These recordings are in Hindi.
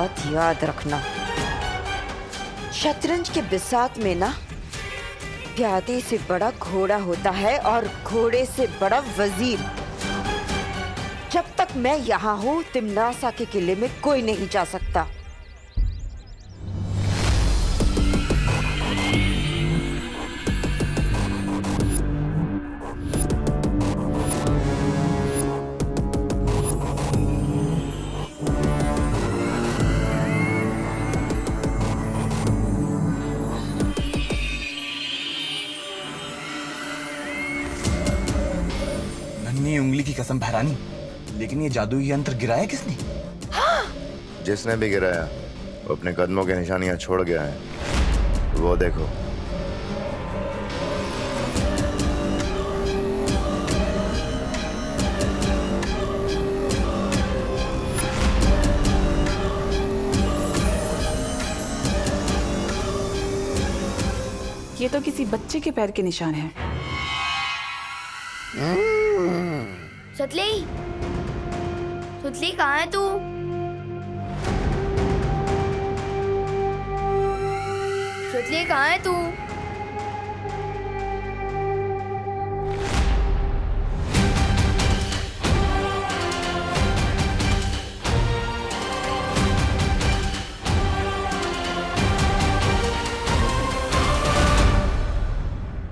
बात याद रखना, शतरंज के बिसात में ना प्यादे से बड़ा घोड़ा होता है और घोड़े से बड़ा वजीर। जब तक मैं यहाँ हूँ तिमनासा के किले में कोई नहीं जा सकता। नन्ही उंगली की कसम भैरानी, लेकिन ये जादुई यंत्र गिराया किसने? जिसने भी गिराया वो अपने कदमों की निशानियां छोड़ गया है। वो देखो। ये तो किसी बच्चे के पैर के निशान हैं। सुतली, सुतली कहाँ है तू? सुतली कहाँ है तू?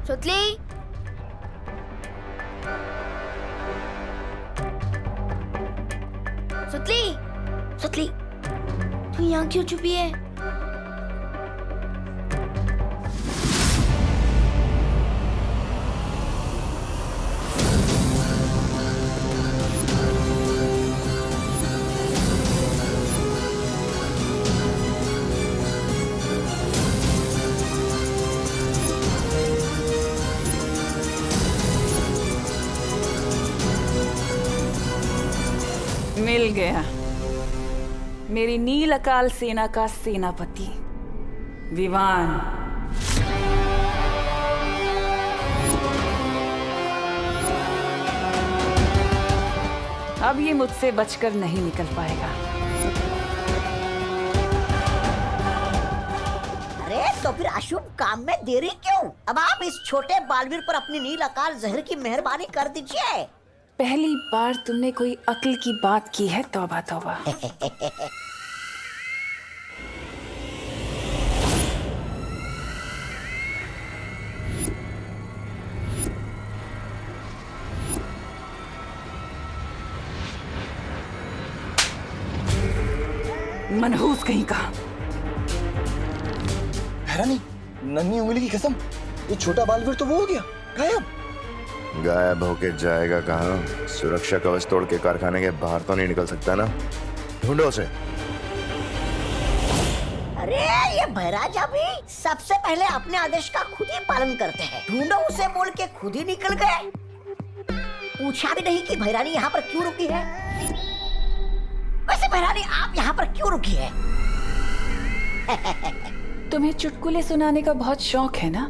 सुतली, सुतली, सुतली, तू यहाँ क्यों छुपी है? मिल गया मेरी नील अकाल सेना का सेनापति विवान। अब ये मुझसे बचकर नहीं निकल पाएगा। अरे तो फिर अशुभ काम में देरी क्यों? अब आप इस छोटे बालवीर पर अपनी नील अकाल जहर की मेहरबानी कर दीजिए। पहली बार तुमने कोई अक्ल की बात की है। तौबा तौबा। मनहूस कहीं का। भैरानी, नन्ही उंगली की कसम, ये छोटा बालवीर तो वो हो गया गायब। गायब होके जाएगा कहाँ? सुरक्षा कवच तोड़ के कारखाने के बाहर तो नहीं निकल सकता ना। ढूंढो उसे। अरे ये भैराजा भी सबसे पहले अपने आदेश का खुद ही पालन करते हैं। ढूंढो उसे बोल के खुद ही निकल गए। पूछा भी नहीं कि भैरानी यहाँ पर क्यों रुकी है। वैसे भैरानी आप यहाँ पर क्यों रुकी है? तुम्हें चुटकुले सुनाने का बहुत शौक है ना?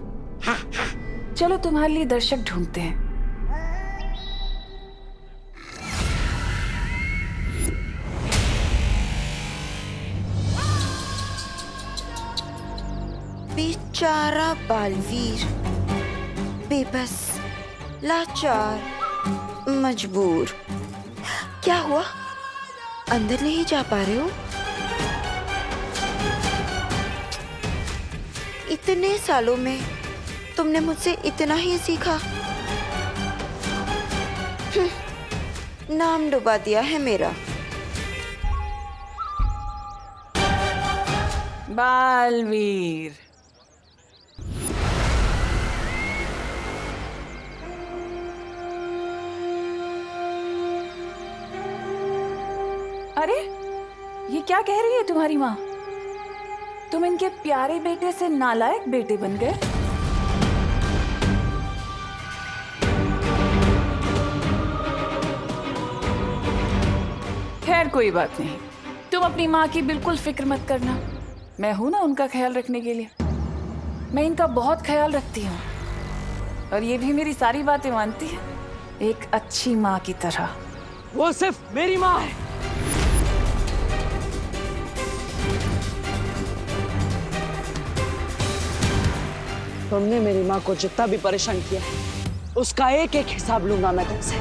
चलो तुम्हारे लिए दर्शक ढूंढते हैं। बेचारा बालवीर, बेबस, लाचार, मजबूर। क्या हुआ? अंदर नहीं जा पा रहे हो? इतने सालों में तुमने मुझसे इतना ही सीखा। नाम डुबा दिया है मेरा। बालवीर, अरे ये क्या कह रही है तुम्हारी माँ? तुम इनके प्यारे बेटे से नालायक बेटे बन गए। खैर कोई बात नहीं, तुम अपनी माँ की बिल्कुल फिक्र मत करना। मैं हूं ना उनका ख्याल रखने के लिए। मैं इनका बहुत ख्याल रखती हूँ और ये भी मेरी सारी बातें मानती है, एक अच्छी माँ की तरह। वो सिर्फ मेरी माँ है। तुमने मेरी माँ को जितना भी परेशान किया है उसका एक एक हिसाब लूंगा मैं तुमसे।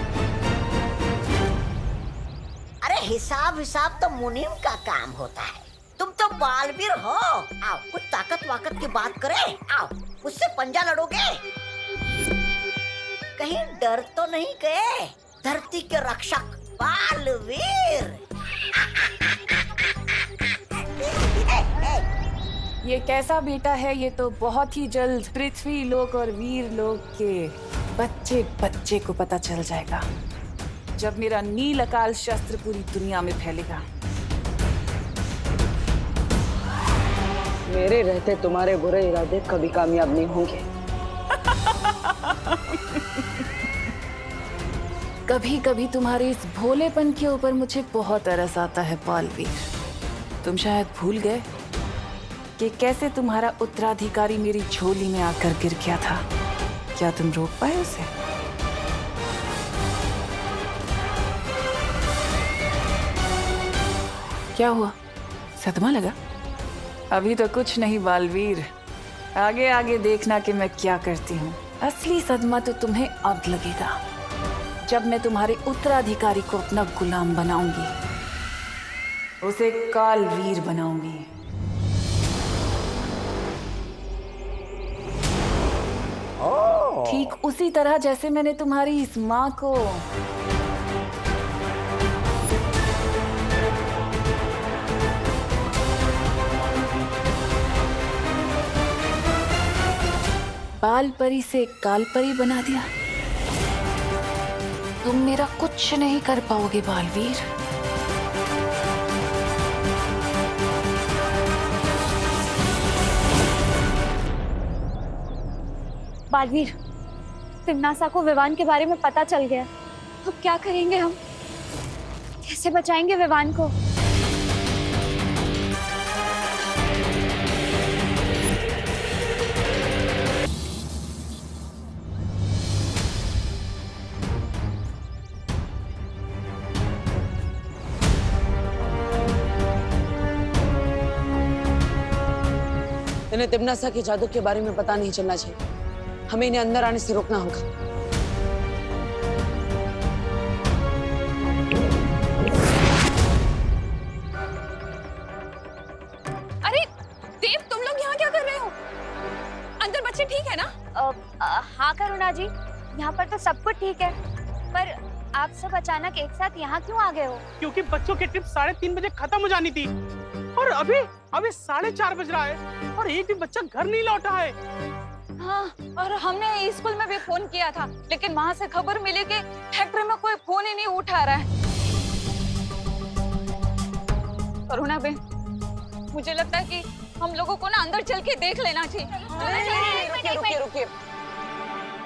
अरे हिसाब हिसाब तो मुनीम का काम होता है, तुम तो बालवीर हो। आओ कुछ ताकत वाकत की बात करें, आओ मुझसे पंजा लड़ोगे। कहीं डर तो नहीं गए? धरती के रक्षक बालवीर। ये कैसा बेटा है, ये तो बहुत ही जल्द पृथ्वी लोक और वीर लोक के बच्चे बच्चे को पता चल जाएगा, जब मेरा नील अकाल शस्त्र पूरी दुनिया में फैलेगा। मेरे रहते तुम्हारे बुरे इरादे कभी कामयाब नहीं होंगे। कभी कभी तुम्हारे इस भोलेपन के ऊपर मुझे बहुत तरस आता है बालवीर। तुम शायद भूल गए कि कैसे तुम्हारा उत्तराधिकारी मेरी झोली में आकर गिर गया था। क्या तुम रोक पाए उसे? क्या हुआ, सदमा लगा? अभी तो कुछ नहीं बालवीर, आगे आगे देखना कि मैं क्या करती हूँ। असली सदमा तो तुम्हें अब लगेगा, जब मैं तुम्हारे उत्तराधिकारी को अपना गुलाम बनाऊंगी, उसे कालवीर बनाऊंगी। ठीक उसी तरह जैसे मैंने तुम्हारी इस माँ को बालपरी से कालपरी बना दिया। तुम मेरा कुछ नहीं कर पाओगे बालवीर। बालवीर, तिम्नासा को विवान के बारे में पता चल गया। अब क्या करेंगे हम? कैसे बचाएंगे विवान को? इन्हें तिम्नासा के जादू के बारे में पता नहीं चलना चाहिए। हमें इन्हें अंदर आने से रोकना होगा। अरे देव, तुम लोग यहाँ क्या कर रहे हो? अंदर बच्चे ठीक है ना? हाँ करुणा जी, यहाँ पर तो सब कुछ ठीक है, पर आप सब अचानक एक साथ यहाँ क्यों आ गए हो? क्योंकि बच्चों की ट्रिप 3:30 बजे खत्म हो जानी थी और अभी 4:30 बज रहा है और एक भी बच्चा घर नहीं लौटा है। हाँ, और हमने स्कूल में भी फोन किया था, लेकिन वहाँ से खबर मिली कि फैक्ट्री में कोई फोन ही नहीं उठा रहा है। करुणा बेन, मुझे लगता है कि हम लोगों को ना अंदर चल के देख लेना चाहिए। रुकिए,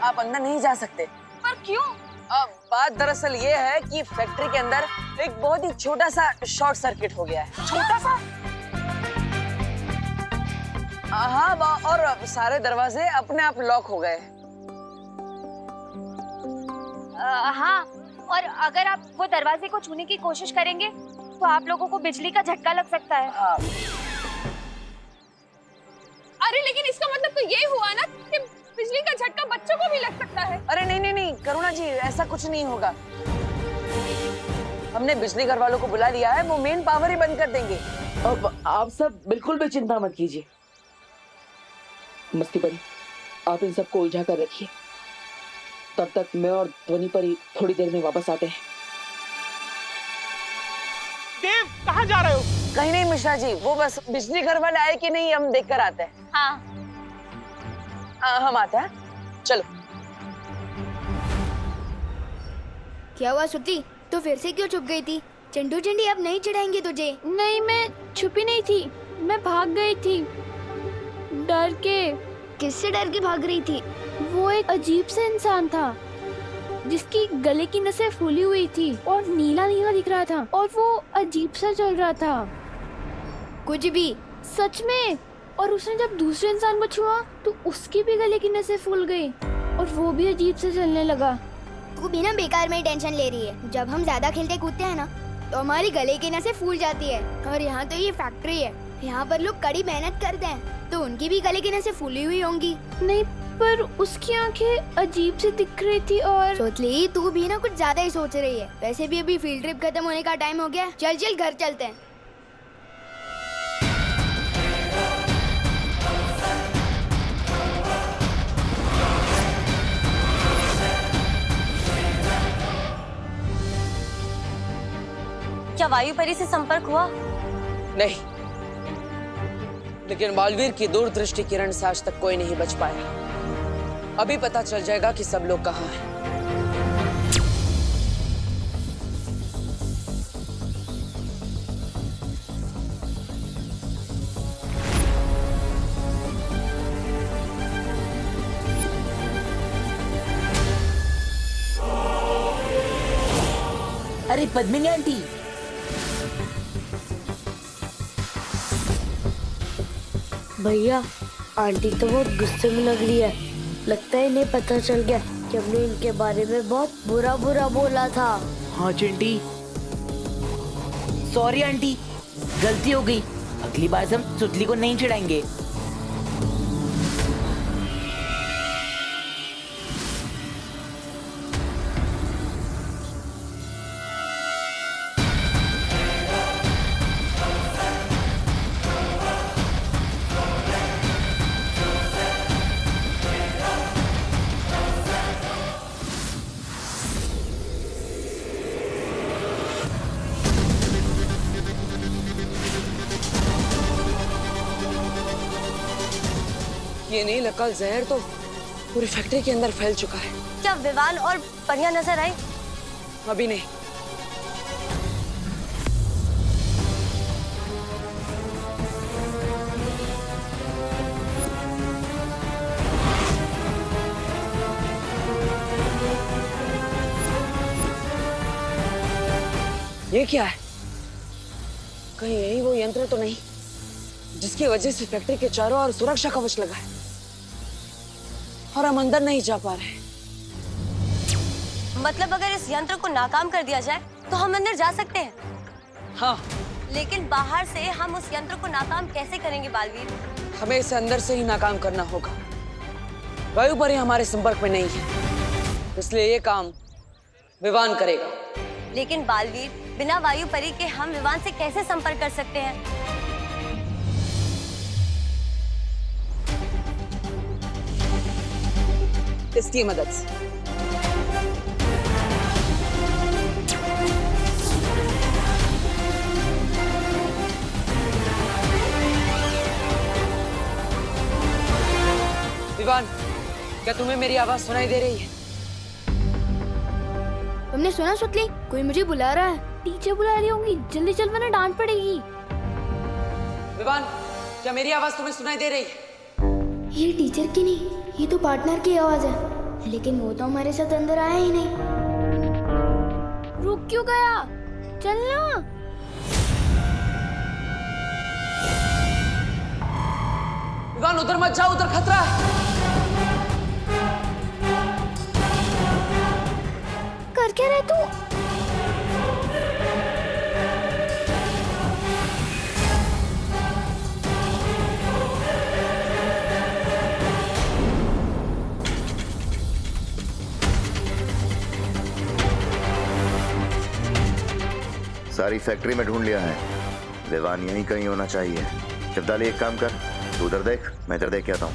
आप अंदर नहीं जा सकते। पर क्यों? बात दरअसल ये है कि फैक्ट्री के अंदर एक बहुत ही छोटा सा शॉर्ट सर्किट हो गया है। छोटा सा? हाँ, और सारे दरवाजे अपने आप लॉक हो गए। हाँ, और अगर आप वो दरवाजे को छूने की कोशिश करेंगे तो आप लोगों को बिजली का झटका लग सकता है। हाँ। अरे लेकिन इसका मतलब तो ये हुआ ना कि बिजली का झटका बच्चों को भी लग सकता है। अरे नहीं करुणा जी, ऐसा कुछ नहीं होगा। हमने बिजली घर वालों को बुला लिया है, वो मेन पावर ही बंद कर देंगे। अब आप सब बिल्कुल भी चिंता मत कीजिए। मस्ती परी, आप इन सबको उलझा कर रखिए, तब तक मैं और ध्वनि परी थोड़ी देर में वापस आते हैं। देव, कहाँ जा रहे हो? कहीं नहीं मिश्रा जी, वो बस बिजली घर वाले आए कि नहीं हम देख कर आते हैं। हाँ। हम आते हैं, चलो। क्या हुआ श्रुति, तो फिर से क्यों छुप गई थी? चंडू चंडी अब नहीं चढ़ाएंगे तुझे। नहीं, मैं छुपी नहीं थी, मैं भाग गई थी डर के। किससे डर के भाग रही थी? वो एक अजीब सा इंसान था जिसकी गले की नसें फूली हुई थी और नीला नीला दिख रहा था और वो अजीब सा चल रहा था। कुछ भी? सच में। और उसने जब दूसरे इंसान को छुआ तो उसकी भी गले की नसें फूल गई और वो भी अजीब से चलने लगा। तू बिना बेकार में टेंशन ले रही है। जब हम ज्यादा खेलते कूदते हैं ना तो हमारी गले की नसें फूल जाती है। और यहाँ तो ये फैक्ट्री है, यहाँ पर लोग कड़ी मेहनत करते हैं, तो उनकी भी गले की नसें फूली हुई होंगी। नहीं, पर उसकी आंखें अजीब सी दिख रही थी। और सोचली, तू भी ना कुछ ज्यादा ही सोच रही है। वैसे भी अभी फील्ड ट्रिप खत्म होने का टाइम हो गया। चल चल घर चलते हैं। क्या वायु परी से संपर्क हुआ? नहीं, लेकिन बालवीर की दूरदृष्टि किरण से आज तक कोई नहीं बच पाया। अभी पता चल जाएगा कि सब लोग कहाँ हैं। अरे पद्मिनी आंटी, भैया, आंटी तो बहुत गुस्से में लग रही है। लगता है इन्हें पता चल गया कि हमने इनके बारे में बहुत बुरा बुरा बोला था। हाँ चिंटी, सॉरी आंटी, गलती हो गई। अगली बार से हम सुतली को नहीं चिढ़ाएंगे। ये नहीं लकल जहर तो पूरी फैक्ट्री के अंदर फैल चुका है। क्या विवान और परियां नजर आई? अभी नहीं। ये क्या है? कहीं यही वो यंत्र तो नहीं जिसकी वजह से फैक्ट्री के चारों ओर सुरक्षा कवच लगा है और हम अंदर नहीं जा पा रहे। मतलब अगर इस यंत्र को नाकाम कर दिया जाए तो हम अंदर जा सकते हैं? हाँ, लेकिन बाहर से हम उस यंत्र को नाकाम कैसे करेंगे बालवीर? हमें इसे अंदर से ही नाकाम करना होगा। वायु परी हमारे संपर्क में नहीं है, इसलिए ये काम विवान करेगा। लेकिन बालवीर, बिना वायु परी के हम विवान से कैसे संपर्क कर सकते हैं? इसकी मदद से। विवान, क्या तुम्हें मेरी आवाज सुनाई दे रही है? तुमने सुना सुतली? कोई मुझे बुला रहा है। टीचर बुला रही होंगी, जल्दी चल वरना डांट पड़ेगी। विवान, क्या मेरी आवाज तुम्हें सुनाई दे रही है? ये टीचर की नहीं, ये तो पार्टनर की आवाज है। लेकिन वो तो हमारे साथ अंदर आया ही नहीं। रुक क्यों गया? चलना। विवान, उधर मत जाओ, उधर खतरा है। कर क्या रहे तू? सारी फैक्ट्री में ढूंढ लिया है, विवान यहीं कहीं होना चाहिए। शिवदाली, एक काम कर, तू उधर देख, मैं इधर देख के आता हूँ।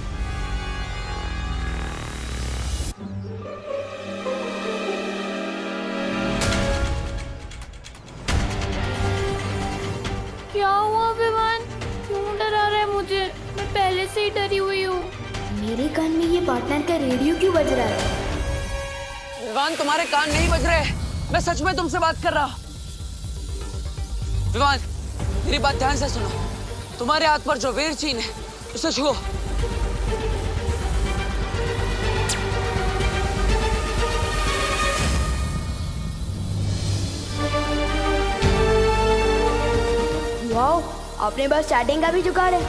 क्या हुआ विवान? क्यों डरा रहा है मुझे? मैं पहले से ही डरी हुई हूँ। मेरे कान में ये पार्टनर का रेडियो क्यों बज रहा है? विवान, तुम्हारे कान नहीं बज रहे। मैं सच में तुमसे बात कर रहा हूँ। विवान, मेरी बात ध्यान से सुनो। तुम्हारे हाथ पर जो वीर चिन्ह है, उसे छुओ। वाओ, आपने बस चैटिंग का भी जुगाड़ है।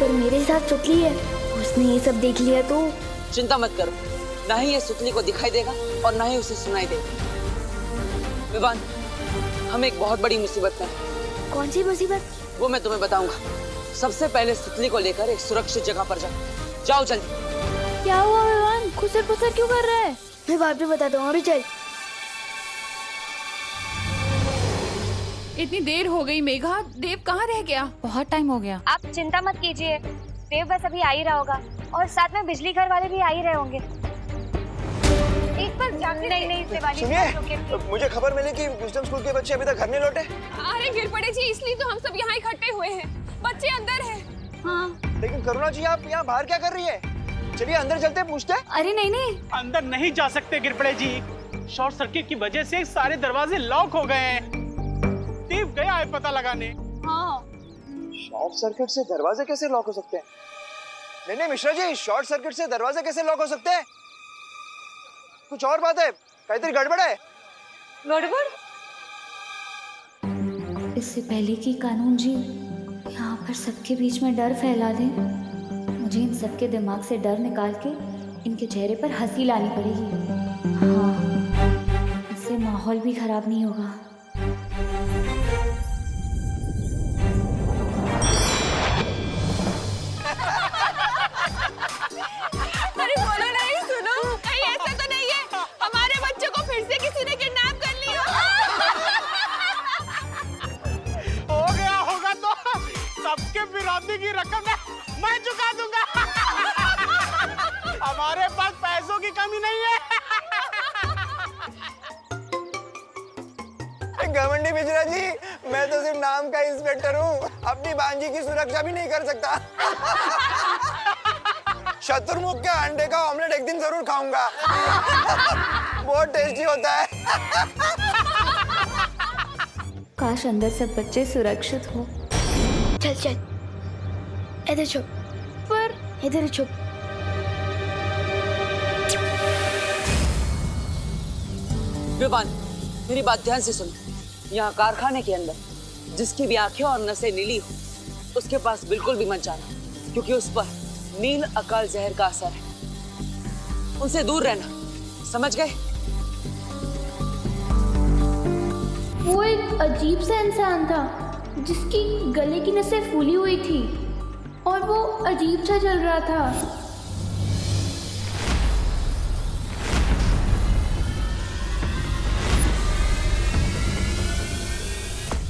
पर मेरे साथ सुतली है, उसने ये सब देख लिया तो? चिंता मत करो, ना ही ये सुतली को दिखाई देगा और ना ही उसे सुनाई देगा। विवान, हम एक बहुत बड़ी मुसीबत में हैं। कौन सी मुसीबत? वो मैं तुम्हें बताऊंगा। सबसे पहले सुतली को लेकर एक सुरक्षित जगह पर जाओ। जाओ जल्दी। क्या हुआ विवान? खुसर पुसर क्यों कर रहा है? मैं बाद में बताता हूँ, अभी चल। इतनी देर हो गई मेघा, देव कहाँ रह गया? बहुत टाइम हो गया। आप चिंता मत कीजिए, देव बस अभी आ ही रहा होगा और साथ में बिजली घर वाले भी आ ही रहे होंगे। एक बार जाके नहीं दिवाली। सुनिए, मुझे खबर मिली कि विजडम स्कूल के बच्चे अभी तक घर नहीं लौटे। अरे गिर पड़े जी, इसलिए तो हम सब यहाँ इकट्ठे हुए हैं। बच्चे अंदर हैं। हाँ। लेकिन करुणा जी, आप यहाँ बाहर क्या कर रही है? चलिए अंदर चलते हैं, पूछते हैं। अरे नहीं, अंदर नहीं जा सकते गिरपड़े जी, शॉर्ट सर्किट की वजह से सारे दरवाजे लॉक हो गए हैं। देव गया है पता लगाने। हाँ। शॉर्ट सर्किट से दरवाजे कैसे लॉक हो सकते हैं? नहीं मिश्रा जी, शॉर्ट सर्किट से दरवाजे कैसे लॉक हो सकते हैं? कुछ और बात है, काहीतरी गड़बड़ है। गड़बड़? इससे पहले कि कानून जी यहाँ पर सबके बीच में डर फैला दें, मुझे इन सबके दिमाग से डर निकाल के इनके चेहरे पर हंसी लानी पड़ेगी। हाँ, इससे माहौल भी खराब नहीं होगा। अरे बोलो नहीं, सुनो, कहीं ऐसा तो नहीं है हमारे बच्चों को फिर से किसी ने किडनैप कर लिया? हो गया होगा तो सबके विरोधी की रकम मैं चुका दूंगा। हमारे पास पैसों की कमी नहीं है। घमंडी मिश्रा जी, मैं तो सिर्फ नाम का इंस्पेक्टर हूँ, अपनी बांजी की सुरक्षा भी नहीं कर सकता। शत्रुमुख के अंडे का ऑमलेट एक दिन जरूर खाऊंगा। बहुत टेस्टी होता है। काश अंदर सब बच्चे सुरक्षित हो। चल चल, इधर छुप। पर इधर छुप। विवान, मेरी बात ध्यान से सुनो। यहाँ कारखाने के अंदर जिसकी भी आंखें और नसें नीली हो, उसके पास बिल्कुल भी मत जाना, क्योंकि उस पर नील अकाल जहर का असर है। उनसे दूर रहना, समझ गए? वो एक अजीब सा इंसान था जिसकी गले की नसें फूली हुई थी और वो अजीब सा चल रहा था।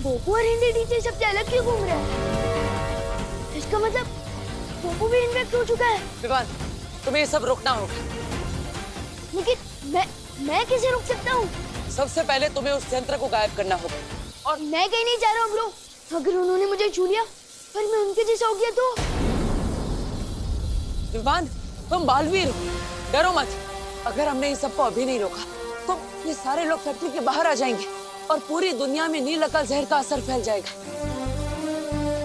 बोपू और हिंदी टीचर सबसे अलग क्यों घूम रहे हैं? इसका मतलब बोपू भी इन्फेक्ट हो चुका है। विवान, तुम्हें ये सब रोकना होगा। लेकिन मैं कैसे रोक सकता हूँ? सबसे पहले तुम्हें उस यंत्र को गायब करना होगा। और मैं कहीं नहीं जा रहा हूँ ब्रो। अगर उन्होंने मुझे छू लिया पर मैं उनके जैसा हो गया तो? विवान, तुम बालवीर हो, डरो मत। अगर हमने इन सबको अभी नहीं रोका तो ये सारे लोग फैक्ट्री के बाहर आ जाएंगे और पूरी दुनिया में नील अकाल जहर का असर फैल जाएगा।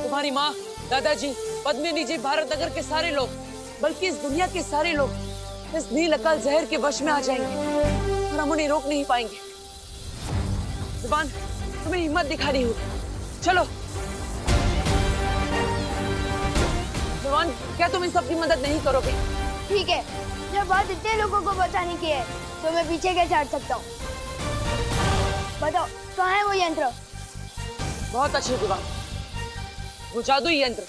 तुम्हारी माँ, दादाजी, पद्मिनी जी, भारत नगर के सारे लोग, बल्कि इस दुनिया के सारे लोग इस नील अकाल जहर के वश में आ जाएंगे और हम उन्हें रोक नहीं पाएंगे। जुबान, तुम्हें हिम्मत दिखानी होगी। चलो जुबान, क्या तुम इन सबकी मदद नहीं करोगे? ठीक है, जब बात इतने लोगों को बचाने की है तो मैं पीछे कैसे हट सकता हूँ? बताओ, कहाँ है वो यंत्र? बहुत अच्छे जुबान, वो जादुई यंत्र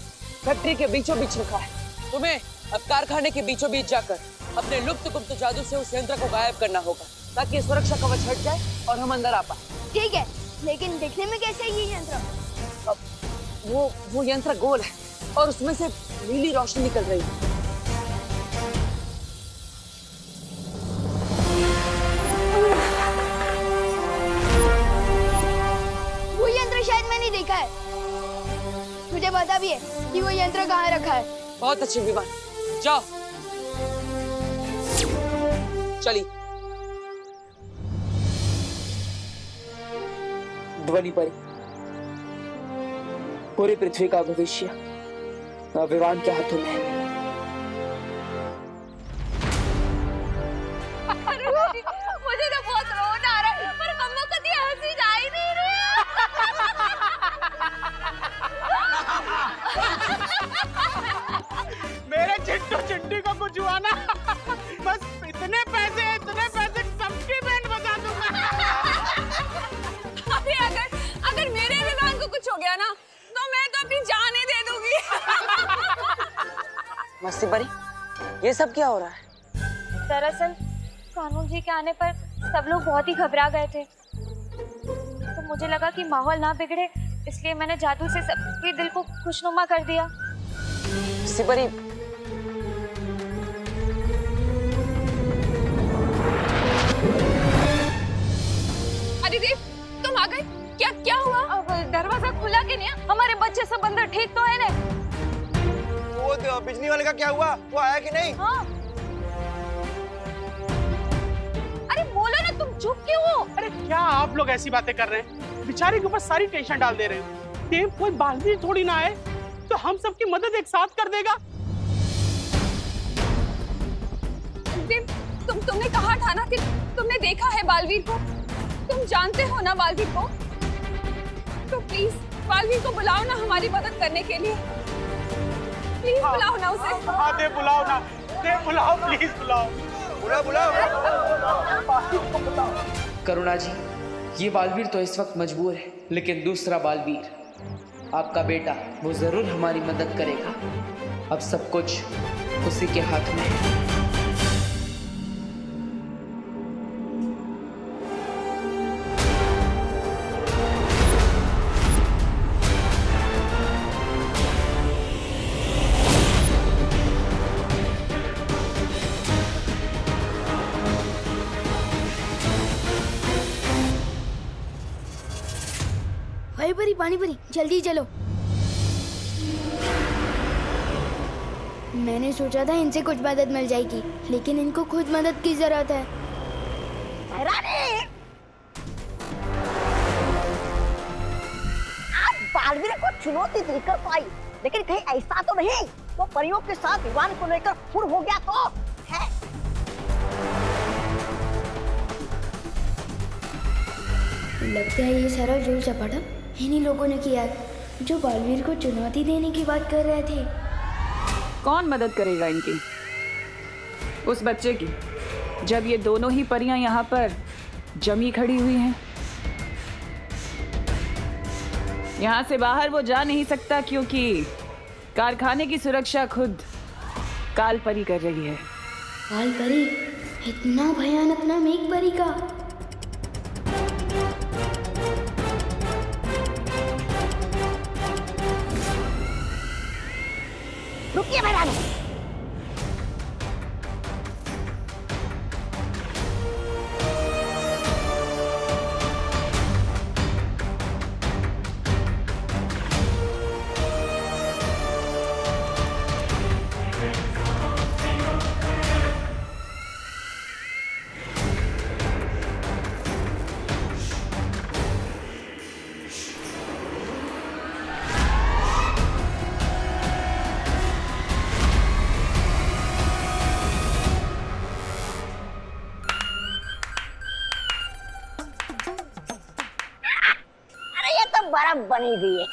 फैक्ट्री के बीचों बीच रखा है। तुम्हें अब कारखाने के बीचों बीच जाकर अपने लुप्त गुप्त जादू से उस यंत्र को गायब करना होगा ताकि सुरक्षा कवच हट जाए और हम अंदर आ पाए। ठीक है, लेकिन दिखने में कैसे है ये यंत्र? वो यंत्र गोल है और उसमें से नीली रोशनी निकल रही है। वो यंत्र शायद मैंने देखा है। मुझे पता भी है कि वो यंत्र कहाँ रखा है। बहुत अच्छे विमान, जाओ चलिए। ध्वनि परी, पूरी पृथ्वी का भविष्य विमान के हाथों में है। मुझे तो बहुत रोना आ रहा है, पर मम्मा कभी हंसी जा ही नहीं रही। मेरे चिट्टू चिट्टी को कुछ हुआ ना, बस इतने पैसे सबकी बैंड बजा दूंगा। अरे अगर मेरे विमान को कुछ हो गया ना, तो मैं तो मस्ती बरी, ये सब क्या हो रहा है? दरअसल कानून जी के आने पर सब लोग बहुत ही घबरा गए थे, तो मुझे लगा कि माहौल ना बिगड़े, इसलिए मैंने जादू से सबके दिल को खुशनुमा कर दिया। मस्ती बरी, अदिति तुम आ गए? क्या हुआ? अब दरवाजा खुला कि नहीं? हमारे बच्चे सब अंदर ठीक तो है ना? वो बिजली वाले का क्या हुआ? वो आया कि नहीं? हाँ। अरे बोलो ना, तुम चुप क्यों हो? अरे क्या आप लोग ऐसी बातें कर रहे हैं? बेचारे के ऊपर सारी टेंशन डाल दे रहे हैं। देव कोई बालवीर थोड़ी ना है, तो हम सबकी मदद एक साथ कर देगा। देव, तुमने कहा था ना कि तुमने देखा है बालवीर को। तुम जानते हो ना बालवीर को, तो प्लीज बालवीर को बुलाओ ना हमारी मदद करने के लिए। प्लीज बुलाओ ना उसे। हाँ देव बुलाओ ना, देव बुलाओ, प्लीज बुलाओ। बुलाओ। करुणा जी, ये बालवीर तो इस वक्त मजबूर है, लेकिन दूसरा बालवीर आपका बेटा, वो जरूर हमारी मदद करेगा। अब सब कुछ उसी के हाथ में है। पानी भरी, जल्दी चलो। मैंने सोचा था इनसे कुछ मदद मिल जाएगी, लेकिन इनको खुद मदद की जरूरत है। आप बालवीर को चुनौती देकर तो आई, लेकिन कहीं ऐसा तो नहीं वो परियों के साथ विवान को लेकर फुर हो गया तो है? लगता है ये सारा जोर चपाटा इन्हीं लोगों ने किया जो बालवीर को चुनौती देने की बात कर रहे थे। कौन मदद करेगा इनकी? उस बच्चे की, जब ये दोनों ही परियां यहाँ पर जमी खड़ी हुई हैं। यहाँ से बाहर वो जा नहीं सकता, क्योंकि कारखाने की सुरक्षा खुद काल परी कर रही है। काल परी? इतना भयानक नाम एक परी का? रुकिए महारानी, बर्फ बनी हुई है।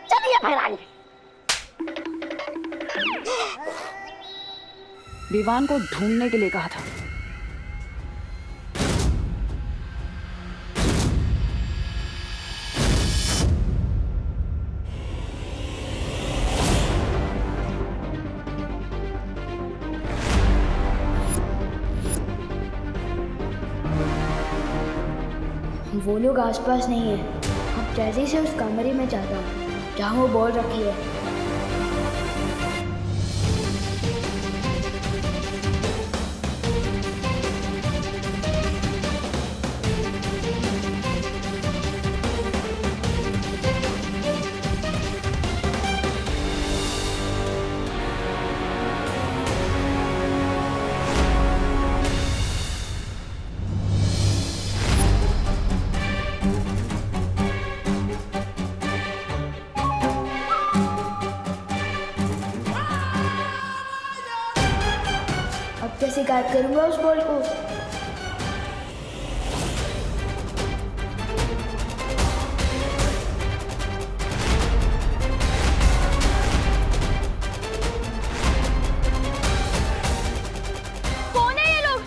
चलिए महारानी। विवान को ढूंढने के लिए कहा था। वो लोग आसपास नहीं है। अब जल्दी से उस कमरे में जाता हूँ जहाँ वो बॉल रखी है। कैसे गायब करूंगा उस बॉल को? कौन है ये लोग?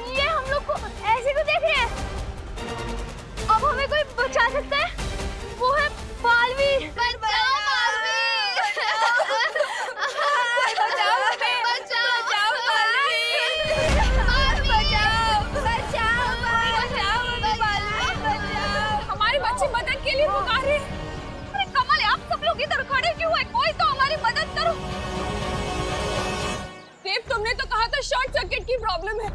ये हम लोग को ऐसे क्यों देख रहे हैं? अब हमें कोई बचा सकता है? वो है बालवीर। बचाओ बालवीर। शॉर्ट सर्किट की प्रॉब्लम है,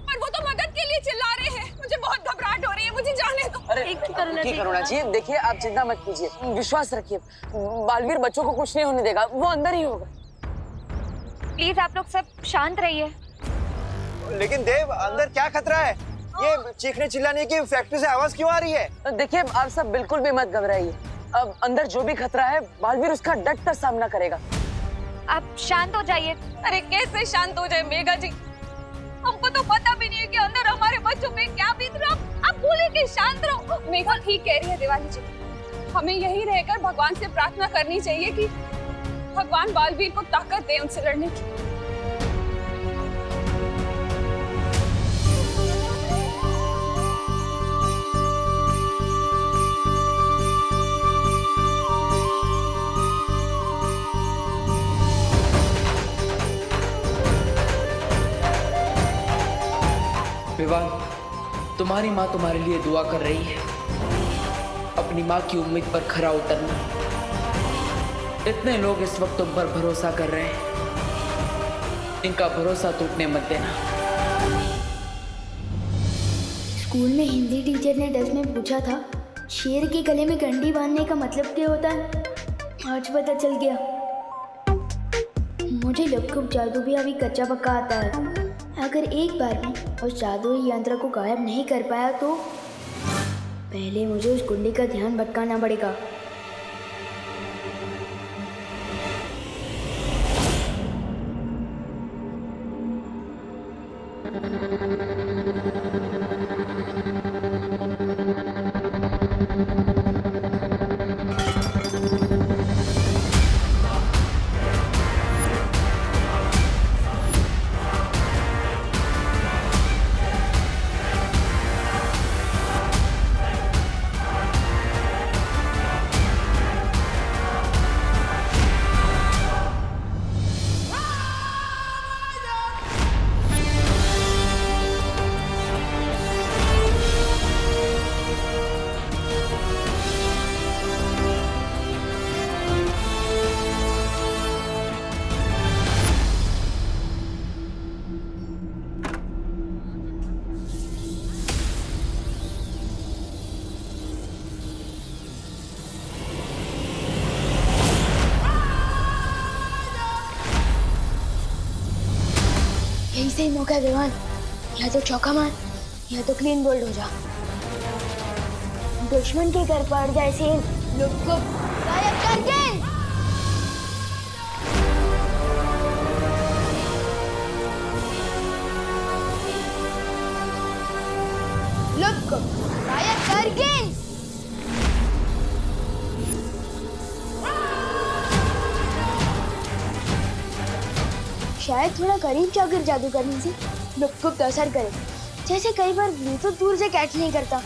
पर वो तो मदद के लिए चिल्ला रहे हैं। मुझे बहुत घबराहट हो रही है, मुझे जाने दो। अरे करुणा जी, देखिए आप चिंता मत कीजिए, विश्वास रखिए, बालवीर बच्चों को कुछ नहीं होने देगा, वो अंदर ही होगा। प्लीज आप लोग सब शांत रहिए। लेकिन देव, अंदर क्या खतरा है? ये चीखने चिल्लाने की फैक्ट्री से आवाज क्यों आ रही है? देखिए आप सब बिल्कुल भी मत घबराइए, अब अंदर जो भी खतरा है बालवीर उसका डट कर सामना करेगा। आप शांत हो जाइए। अरे कैसे शांत हो जाए मेघा जी, हमको तो पता भी नहीं है कि अंदर हमारे बच्चों में क्या बीत रहा है। आप बोले कि शांत रहो। मेघा ठीक कह रही है दिवाली जी, हमें यही रहकर भगवान से प्रार्थना करनी चाहिए कि भगवान बालवीर को ताकत दे उनसे लड़ने की। विवान, तुम्हारी माँ तुम्हारे लिए दुआ कर रही है। अपनी माँ की उम्मीद पर खरा उतरना। इतने लोग इस वक्त तुम पर भरोसा कर रहे हैं, इनका भरोसा टूटने मत देना। स्कूल में हिंदी टीचर ने टेस्ट में पूछा था, शेर के गले में घंटी बांधने का मतलब क्या होता है। आज पता चल गया। मुझे लपकुप जादू भी अभी कच्चा पक्का आता है। अगर एक बार भी उस जादुई यंत्र को गायब नहीं कर पाया तो पहले मुझे उस गुंडे का ध्यान भटकाना पड़ेगा। यही सही मौका है विवान, या तो चौका मार या तो क्लीन बोल्ड हो जा। दुश्मन के घर पड़ जाए से लोग को गायब करके। लोग को गायब करके। शायद थोड़ा करीब जाकर जादू करने से लुक को असर करे, जैसे कई बार ब्लूटूथ दूर से कैच नहीं करता।